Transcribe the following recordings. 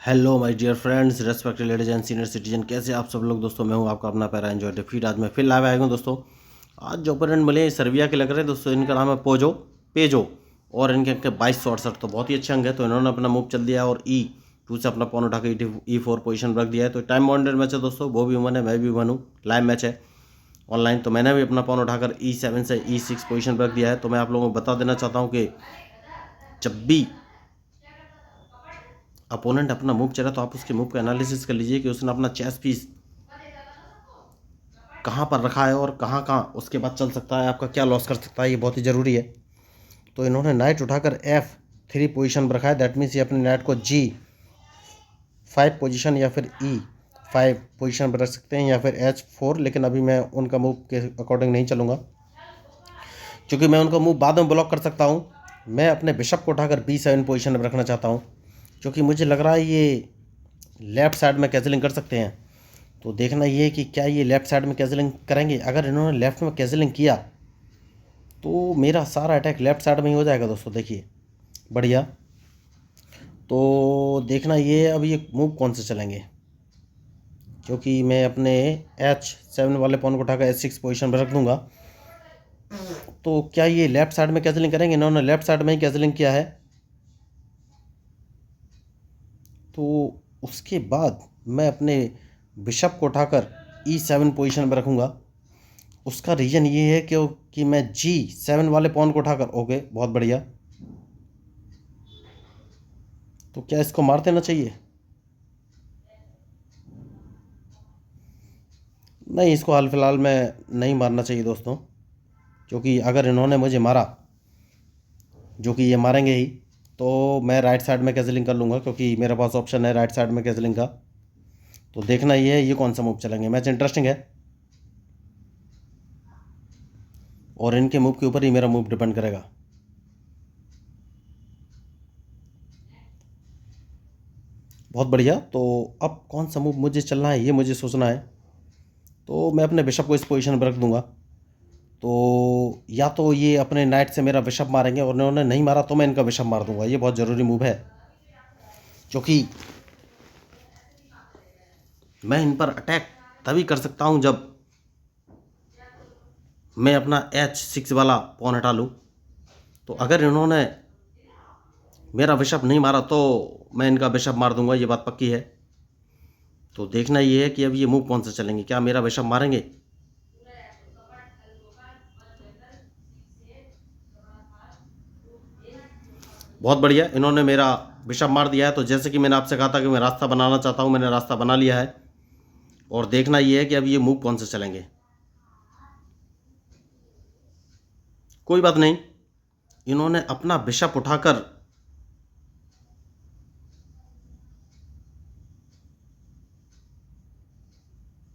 Hello my dear friends, respected ladies and senior citizen, कैसे आप सब लोग। दोस्तों मैं हूं आपका अपना पैरा एंजॉय डिफीट। आज मैं फिर लाइव आया हूं दोस्तों। आज जो ओपोनेंट मिले सर्बिया के लग रहे हैं दोस्तों। इनका नाम है पेजो और इनके अंक 2268, तो बहुत ही अच्छे अंक है। तो इन्होंने अपना मूव चल दिया और E2 से अपना पॉन उठा के E4 पोजीशन रख दिया है। तो टाइम बाउंडेड मैच है दोस्तों। वो भी वुमन है, मैं भी वुमन हूँ। लाइव मैच है ऑनलाइन। तो मैंने भी अपना पॉन उठाकर E7 से E6 पोजीशन रख दिया है। तो मैं आप लोगों को बता देना चाहता हूँ कि जब भी अपोनेंट अपना मूव चला तो आप उसके मूव का एनालिसिस कर लीजिए कि उसने अपना चेस पीस कहाँ पर रखा है और कहाँ कहाँ उसके बाद चल सकता है, आपका क्या लॉस कर सकता है। ये बहुत ही ज़रूरी है। तो इन्होंने नाइट उठाकर F3 पोजीशन पर रखा है। दैट मीन्स ये अपने नाइट को G5 पोजीशन या फिर E5 पोजीशन पर रख सकते हैं या फिर H4। लेकिन अभी मैं उनका मूव के अकॉर्डिंग नहीं चलूँगा, क्योंकि मैं उनका मूव बाद में ब्लॉक कर सकता हूँ। मैं अपने बिशप को उठाकर B7 पोजीशन पर रखना चाहता हूँ, क्योंकि मुझे लग रहा है ये लेफ़्ट साइड में कैजलिंग कर सकते हैं। तो देखना ये कि क्या ये लेफ़्ट साइड में कैजलिंग करेंगे। अगर इन्होंने लेफ़्ट में कैजलिंग किया तो मेरा सारा अटैक लेफ़्ट साइड में ही हो जाएगा दोस्तों। देखिए बढ़िया। तो देखना ये अब ये मूव कौन से चलेंगे, क्योंकि मैं अपने H7 वाले पॉन को उठाकर H6 पोजीशन पर रख दूंगा। तो क्या ये लेफ़्ट साइड में कैजलिंग करेंगे। इन्होंने लेफ़्ट साइड में ही कैजलिंग किया है। तो उसके बाद मैं अपने बिशप को उठाकर E7 पोजीशन पर रखूँगा। उसका रीज़न ये है कि मैं G7 वाले पॉन को उठाकर, ओके बहुत बढ़िया। तो क्या इसको मार देना चाहिए? नहीं, इसको हाल फिलहाल में नहीं मारना चाहिए दोस्तों, क्योंकि अगर इन्होंने मुझे मारा, जो कि ये मारेंगे ही, तो मैं राइट साइड में कैजलिंग कर लूँगा, क्योंकि मेरे पास ऑप्शन है राइट साइड में कैजलिंग का। तो देखना ये है ये कौन सा मूव चलेंगे। मैच इंटरेस्टिंग है और इनके मूव के ऊपर ही मेरा मूव डिपेंड करेगा। बहुत बढ़िया। तो अब कौन सा मूव मुझे चलना है ये मुझे सोचना है। तो मैं अपने बिशप को इस पोजीशन पर रख दूंगा। तो या तो ये अपने नाइट से मेरा बिशप मारेंगे और इन्होंने नहीं मारा तो मैं इनका बिशप मार दूंगा। ये बहुत ज़रूरी मूव है, क्योंकि मैं इन पर अटैक तभी कर सकता हूं जब मैं अपना H6 वाला पॉन हटा लूँ। तो अगर इन्होंने मेरा बिशप नहीं मारा तो मैं इनका बिशप मार दूंगा, ये बात पक्की है। तो देखना ये है कि अब ये मूव कौन से चलेंगे। क्या मेरा बिशप मारेंगे? बहुत बढ़िया, इन्होंने मेरा बिशप मार दिया है। तो जैसे कि मैंने आपसे कहा था कि मैं रास्ता बनाना चाहता हूँ, मैंने रास्ता बना लिया है। और देखना ये है कि अब ये मूव कौन से चलेंगे। कोई बात नहीं, इन्होंने अपना बिशप उठाकर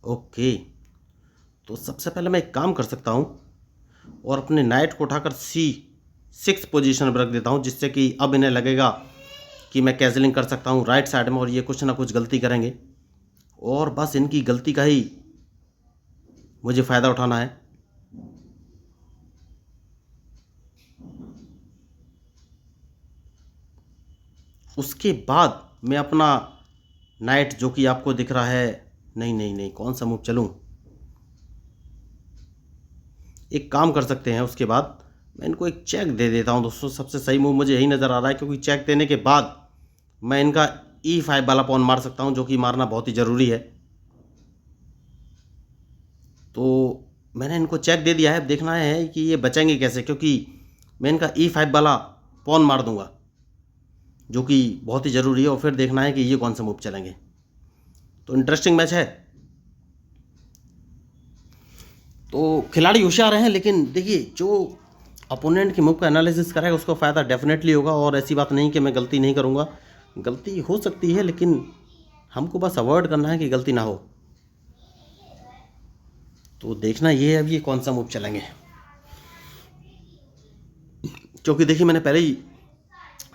ओके। तो सबसे पहले मैं एक काम कर सकता हूँ और अपने नाइट को उठाकर C6 पोजीशन पर रख देता हूँ, जिससे कि अब इन्हें लगेगा कि मैं कैजलिंग कर सकता हूँ राइट साइड में और ये कुछ ना कुछ गलती करेंगे और बस इनकी गलती का ही मुझे फ़ायदा उठाना है। उसके बाद मैं अपना नाइट, जो कि आपको दिख रहा है, नहीं नहीं नहीं, कौन सा मूव चलूँ। एक काम कर सकते हैं, उसके बाद मैं इनको एक चेक दे देता हूं दोस्तों। सबसे सही मूव मुझे यही नज़र आ रहा है, क्योंकि चेक देने के बाद मैं इनका E5 वाला पॉन मार सकता हूं, जो कि मारना बहुत ही ज़रूरी है। तो मैंने इनको चेक दे दिया है। अब देखना है कि ये बचेंगे कैसे, क्योंकि मैं इनका E5 वाला पॉन मार दूंगा, जो कि बहुत ही ज़रूरी है। और फिर देखना है कि ये कौन सा मूव चलेंगे। तो इंटरेस्टिंग मैच है। तो खिलाड़ी होशियार हैं, लेकिन देखिए जो अपोनेंट के मूव का एनालिसिस करेगा उसको फ़ायदा डेफिनेटली होगा। और ऐसी बात नहीं कि मैं गलती नहीं करूँगा, गलती हो सकती है, लेकिन हमको बस अवॉइड करना है कि गलती ना हो। तो देखना ये है अब ये कौन सा मूव चलेंगे, क्योंकि देखिए मैंने पहले ही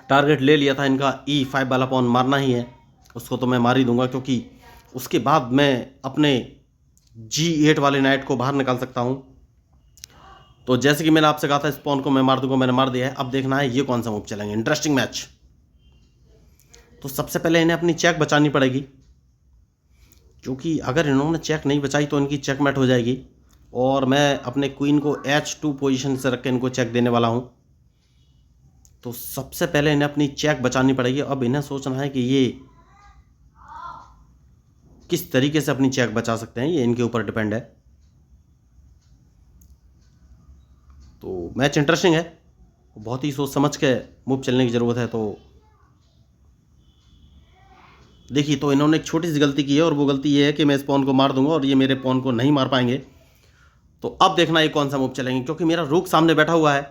टारगेट ले लिया था, इनका E5 वाला पॉन मारना ही है। उसको तो मैं मार ही दूंगा, क्योंकि उसके बाद मैं अपने G8 वाले नाइट को बाहर निकाल सकता हूँ। तो जैसे कि मैंने आपसे कहा था इस पॉन को मैं मार दूंगा, मैंने मार दिया है। अब देखना है ये कौन सा मूव चलेंगे। Interesting match. तो सबसे पहले इन्हें अपनी चेक बचानी पड़ेगी, क्योंकि अगर इन्होंने चेक नहीं बचाई तो इनकी चेकमेट हो जाएगी। और मैं अपने क्वीन को H2 पोजीशन से रख के इनको चेक देने वाला हूँ। तो सबसे पहले इन्हें अपनी चेक बचानी पड़ेगी। अब इन्हें सोचना है कि ये किस तरीके से अपनी चेक बचा सकते हैं, ये इनके ऊपर डिपेंड है। तो मैच इंटरेस्टिंग है, बहुत ही सोच समझ के मूव चलने की ज़रूरत है। तो देखिए, तो इन्होंने एक छोटी सी गलती की है और वो गलती ये है कि मैं इस पॉन को मार दूंगा और ये मेरे पॉन को नहीं मार पाएंगे। तो अब देखना ये कौन सा मूव चलेंगे, क्योंकि मेरा रूक सामने बैठा हुआ है।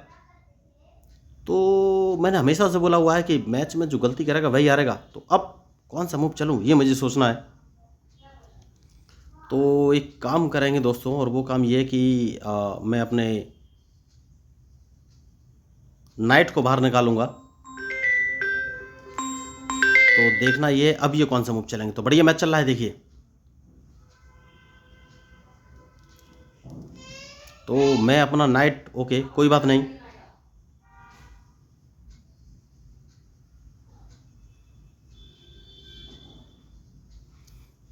तो मैंने हमेशा से बोला हुआ है कि मैच में जो गलती करेगा वही हारेगा। तो अब कौन सा मूव चलूँ ये मुझे सोचना है। तो एक काम करेंगे दोस्तों, और वो काम ये है कि मैं अपने नाइट को बाहर निकालूंगा। तो देखना ये अब ये कौन सा मूव चलेंगे। तो बढ़िया मैच चल रहा है, देखिए। तो मैं अपना नाइट, ओके कोई बात नहीं।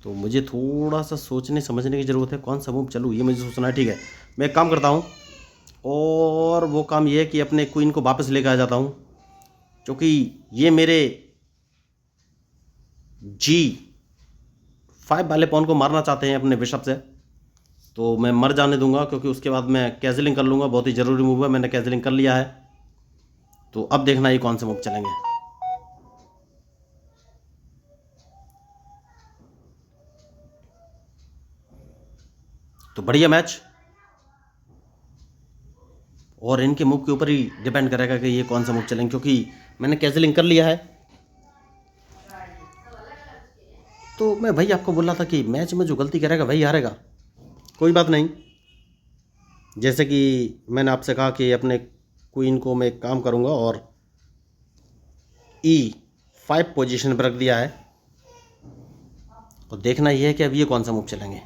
तो मुझे थोड़ा सा सोचने समझने की ज़रूरत है, कौन सा मूव चलूँ ये मुझे सोचना है। ठीक है, मैं एक काम करता हूँ, और वो काम ये है कि अपने क्वीन को वापस लेकर आ जाता हूँ, क्योंकि ये मेरे G5 वाले पॉन को मारना चाहते हैं अपने बिशप से। तो मैं मर जाने दूंगा, क्योंकि उसके बाद मैं कैजलिंग कर लूँगा। बहुत ही ज़रूरी मूव है, मैंने कैजलिंग कर लिया है। तो अब देखना ये कौन से मूव चलेंगे। तो बढ़िया मैच, और इनके मूव के ऊपर ही डिपेंड करेगा कि ये कौन सा मूव चलेंगे, क्योंकि मैंने कैजलिंग कर लिया है। तो मैं भाई आपको बोल रहा था कि मैच में जो गलती करेगा वही हारेगा, कोई बात नहीं। जैसे कि मैंने आपसे कहा कि अपने क्वीन को मैं एक काम करूंगा और E5 पोजीशन पर रख दिया है। और देखना यह है कि अब ये कौन सा मूव चलेंगे।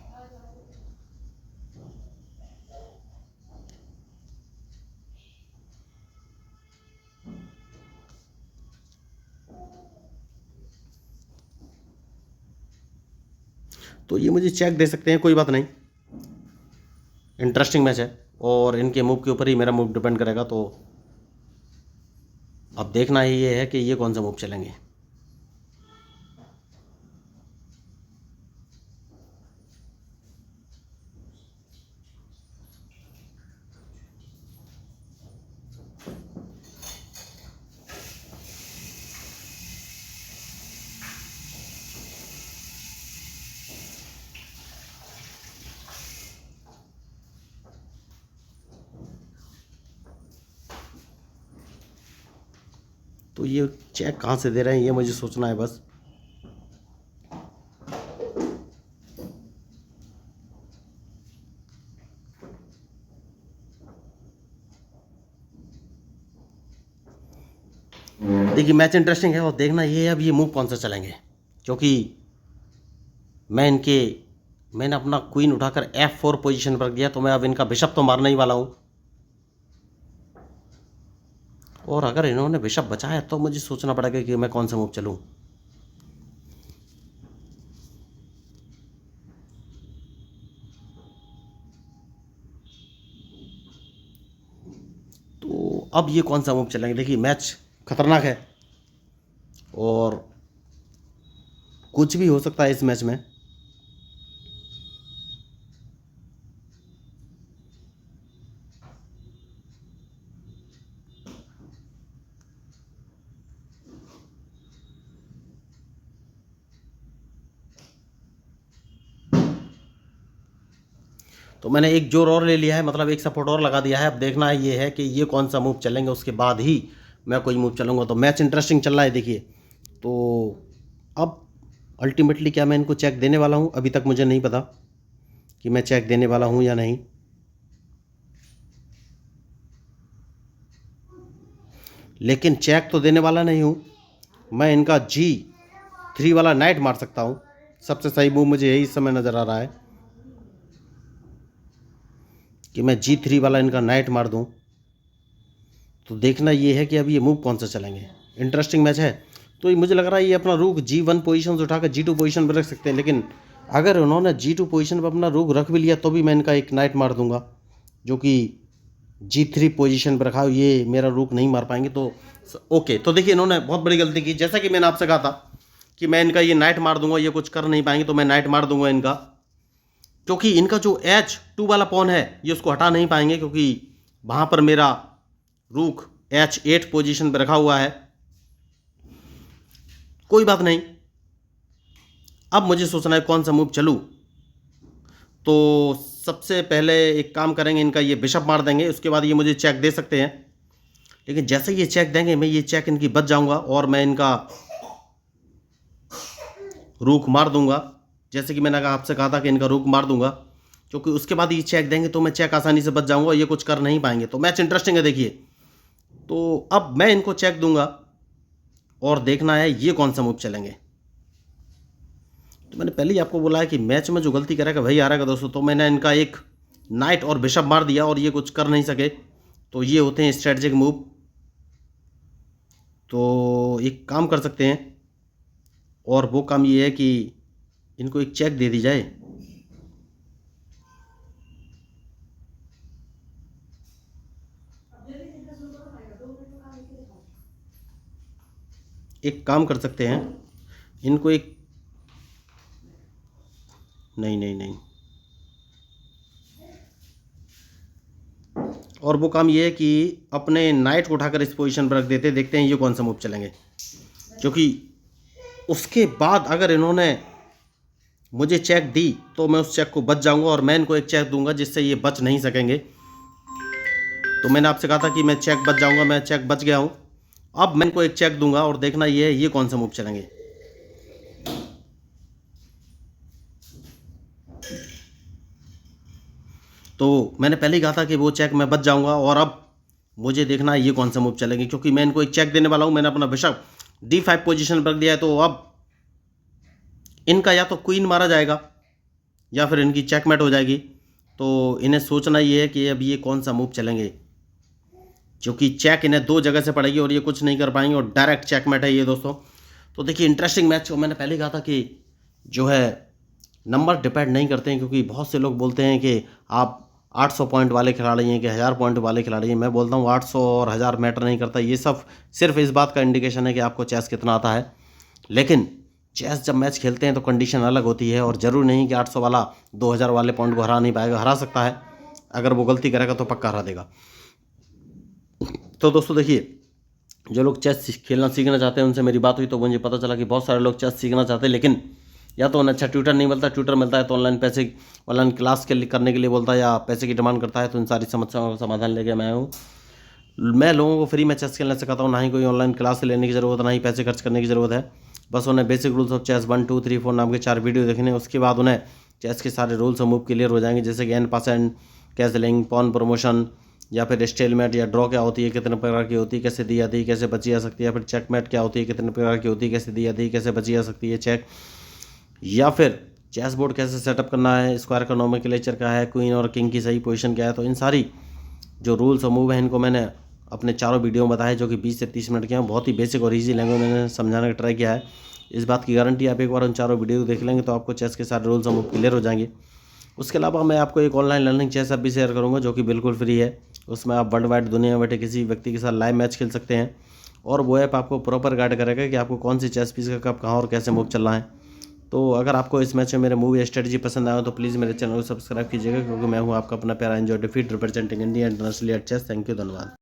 तो ये मुझे चेक दे सकते हैं, कोई बात नहीं। इंटरेस्टिंग मैच है, और इनके मूव के ऊपर ही मेरा मूव डिपेंड करेगा। तो अब देखना ही ये है कि ये कौन सा मूव चलेंगे। तो ये चेक कहाँ से दे रहे हैं ये मुझे सोचना है बस। देखिए, मैच इंटरेस्टिंग है, और देखना ये है अब ये मूव कौन सा चलेंगे, क्योंकि मैंने अपना क्वीन उठाकर F4 पोजीशन पर दिया। तो मैं अब इनका बिशप तो मारने ही वाला हूँ, और अगर इन्होंने बिशप बचाया तो मुझे सोचना पड़ेगा कि मैं कौन सा मूव चलूँ। तो अब ये कौन सा मूव चलेंगे। देखिए, मैच खतरनाक है, और कुछ भी हो सकता है इस मैच में। तो मैंने एक जोर और ले लिया है, मतलब एक सपोर्ट और लगा दिया है। अब देखना ये है कि ये कौन सा मूव चलेंगे, उसके बाद ही मैं कोई मूव चलूँगा। तो मैच इंटरेस्टिंग चल रहा है, देखिए। तो अब अल्टीमेटली क्या मैं इनको चेक देने वाला हूँ, अभी तक मुझे नहीं पता कि मैं चेक देने वाला हूँ या नहीं। लेकिन चेक तो देने वाला नहीं हूँ, मैं इनका G3 वाला नाइट मार सकता हूँ। सबसे सही मूव मुझे यही इस समय नज़र आ रहा है कि मैं G3 वाला इनका नाइट मार दूँ। तो देखना ये है कि अब ये मूव कौन सा चलेंगे। इंटरेस्टिंग मैच है, तो ये मुझे लग रहा है ये अपना रूक G1 पोजीशन से उठाकर G2 पोजीशन पर रख सकते हैं, लेकिन अगर उन्होंने G2 पोजीशन पर अपना रूक रख भी लिया तो भी मैं इनका एक नाइट मार दूंगा, जो कि G3 पोजीशन पर रखा, ये मेरा रूक नहीं मार पाएंगे। तो ओके, तो देखिए इन्होंने बहुत बड़ी गलती की। जैसा कि मैंने आपसे कहा था कि मैं इनका ये नाइट मार दूंगा, ये कुछ कर नहीं पाएंगे, तो मैं नाइट मार दूंगा इनका, क्योंकि इनका जो H2 वाला पॉन है ये उसको हटा नहीं पाएंगे, क्योंकि वहाँ पर मेरा रूक H8 पोजीशन पर रखा हुआ है। कोई बात नहीं, अब मुझे सोचना है कौन सा मूव चलूँ। तो सबसे पहले एक काम करेंगे, इनका ये बिशप मार देंगे, उसके बाद ये मुझे चेक दे सकते हैं, लेकिन जैसे ये चेक देंगे मैं ये चेक इनकी बच जाऊंगा और मैं इनका रूक मार दूंगा। जैसे कि मैंने आपसे कहा था कि इनका रूक मार दूंगा, क्योंकि उसके बाद ये चेक देंगे तो मैं चेक आसानी से बच जाऊंगा, ये कुछ कर नहीं पाएंगे। तो मैच इंटरेस्टिंग है देखिए। तो अब मैं इनको चेक दूंगा और देखना है ये कौन सा मूव चलेंगे। तो मैंने पहले ही आपको बोला है कि मैच में जो गलती करेगा वही हारेगा दोस्तों। तो मैंने इनका एक नाइट और बिशप मार दिया और ये कुछ कर नहीं सके। तो ये होते हैं स्ट्रेटजिक मूव। तो एक काम कर सकते हैं, और वो काम ये है कि इनको एक चेक दे दी जाए। एक काम कर सकते हैं, इनको एक नहीं, और वो काम ये है कि अपने नाइट को उठाकर इस पोजीशन पर रख देते, देखते हैं ये कौन सा मूव चलेंगे। क्योंकि उसके बाद अगर इन्होंने मुझे चेक दी तो मैं उस चेक को बच जाऊंगा, और मैं इनको एक चेक दूंगा जिससे ये बच नहीं सकेंगे। तो मैंने आपसे कहा था कि मैं चेक बच जाऊंगा, मैं चेक बच गया हूं। अब मैं इनको एक चेक दूंगा और देखना ये कौन सा मूव चलेंगे। तो मैंने पहले ही कहा था कि वो चेक मैं बच जाऊंगा, और अब मुझे देखना है ये कौन सा मूव चलेंगे, क्योंकि मैं इनको एक चेक देने वाला हूं। मैंने अपना बिशप D5 पोजीशन पर रख दिया है। तो अब इनका या तो क्वीन मारा जाएगा या फिर इनकी चेकमेट हो जाएगी। तो इन्हें सोचना ये है कि अब ये कौन सा मूव चलेंगे, क्योंकि चेक इन्हें दो जगह से पड़ेगी और ये कुछ नहीं कर पाएंगे, और डायरेक्ट चेकमेट है ये दोस्तों। तो देखिए इंटरेस्टिंग मैच। मैंने पहले कहा था कि जो है नंबर डिपेंड नहीं करते हैं, क्योंकि बहुत से लोग बोलते हैं कि आप 800 पॉइंट वाले खिलाड़ी हैं कि 1000 पॉइंट वाले खिलाड़ी हैं। मैं बोलता हूँ 800 और 1000 मैटर नहीं करता। ये सब सिर्फ इस बात का इंडिकेशन है कि आपको चेस कितना आता है। लेकिन चेस जब मैच खेलते हैं तो कंडीशन अलग होती है, और ज़रूरी नहीं कि 800 वाला 2000 वाले पॉइंट को हरा नहीं पाएगा। हरा सकता है, अगर वो गलती करेगा तो पक्का हरा देगा। तो दोस्तों देखिए, जो लोग चेस खेलना सीखना चाहते हैं उनसे मेरी बात हुई तो मुझे पता चला कि बहुत सारे लोग चेस सीखना चाहते हैं, लेकिन या तो उन्हें अच्छा ट्यूटर नहीं मिलता, ट्यूटर मिलता है तो ऑनलाइन क्लास करने के लिए बोलता है या पैसे की डिमांड करता है। तो इन सारी समस्याओं का समाधान लेके मैं हूँ। मैं लोगों को फ्री में चेस खेलना सिखाता हूँ, ना ही कोई ऑनलाइन क्लास लेने की ज़रूरत है, ना ही पैसे खर्च करने की ज़रूरत है। बस उन्हें बेसिक रूल्स ऑफ चेस 1, 2, 3, 4 नाम के 4 वीडियो देखने, उसके बाद उन्हें चेस के सारे रूल्स और मूव क्लियर हो जाएंगे, जैसे कि N%, कैसलिंग, पॉन प्रमोशन, या फिर स्टेलमेट या ड्रॉ क्या होती है, कितने प्रकार की होती है, कैसे दी जाती है, कैसे बची जा सकती है, फिर चेकमेट क्या होती है, कितने प्रकार की होती है, कैसे दी जाती है, कैसे बची जा सकती है चेक, या फिर चेस बोर्ड कैसे सेटअप करना है, स्क्वायर का नोमेनक्लेचर क्या है, क्वीन और किंग की सही पोजीशन क्या है। तो इन सारी जो रूल्स और मूव हैं इनको मैंने अपने चारों वीडियो में बताया, जो कि 20 से 30 मिनट के हैं। बहुत ही बेसिक और इजी लैंग्वेज में मैंने समझाने का ट्राई किया है। इस बात की गारंटी, आप एक बार उन चारों वीडियो देख लेंगे तो आपको चेस के सारे रूल्स और मूव क्लियर हो जाएंगे। उसके अलावा मैं आपको एक ऑनलाइन लर्निंग चेस ऐप भी शेयर करूँगा, जो कि बिल्कुल फ्री है। उसमें आप वर्ल्ड वाइड दुनिया में बैठे किसी व्यक्ति के साथ लाइव मैच खेल सकते हैं, और वो ऐप आपको प्रॉपर गाइड करेगा कि आपको कौन सी चेस पीस का कब कहाँ और कैसे मूव चलना है। तो अगर आपको इस मैच में मेरे मूव या स्ट्रेटजी पसंद आया तो प्लीज़ मेरे चैनल को सब्सक्राइब कीजिएगा, क्योंकि मैं हूँ आपका अपना प्यारा एंजॉय डिफीट representing India internationally at chess. Thank you, धन्यवाद।